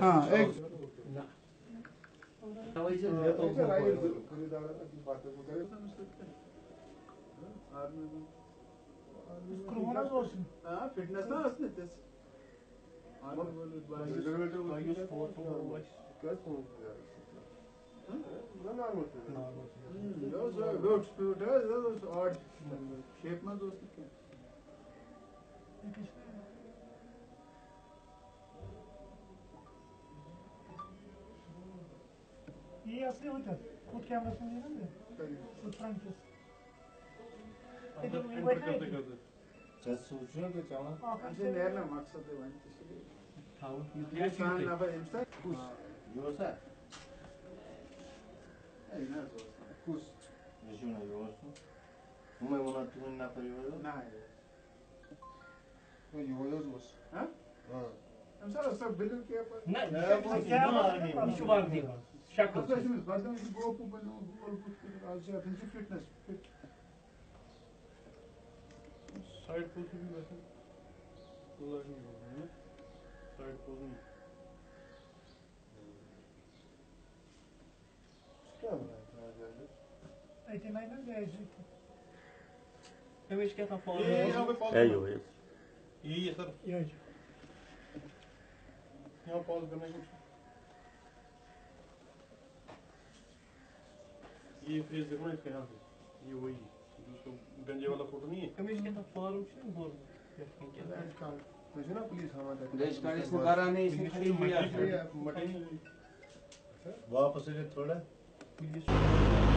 हाँ एक फिटनेस ना असते तेच शेप में दोस्त ये असली होता वो कैमरा से नहीं ना वो फ्रंट से Just सोचना तो चाहना ऐसे नया ना मकसद है वहीं इसलिए था वो ये सान ना पर इंस्टा कुछ yoursa है ना कुछ Juna yoursa Uma ona tu na period ना है तो yours was हाँ हाँ हम सारा सब बिल्कुल क्या पर नहीं क्या शुभान थी शक्ल अब ऐसे में बाद में गो को बनो गोल कुछ आज से फिर फिटनेस फिट साइड पोज भी वैसे पूरा नहीं हो रहा है साइड पोज नहीं क्या बनाया था आज 89 ना गया इसे रमेश क्या था फॉलो ये यहाँ पे पॉज है यो है यही है सर ये यहाँ पॉज करने कुछ ये फेस देखो ना इसके यहाँ से ये वही जो गंजे वाला फोटो नहीं है रमेश क्या था फॉलो से बोल मुझे ना पुलिस हमारे देश का इसको करा नहीं इसने खरीद लिया मटे वापस से थोड़ा पुलिस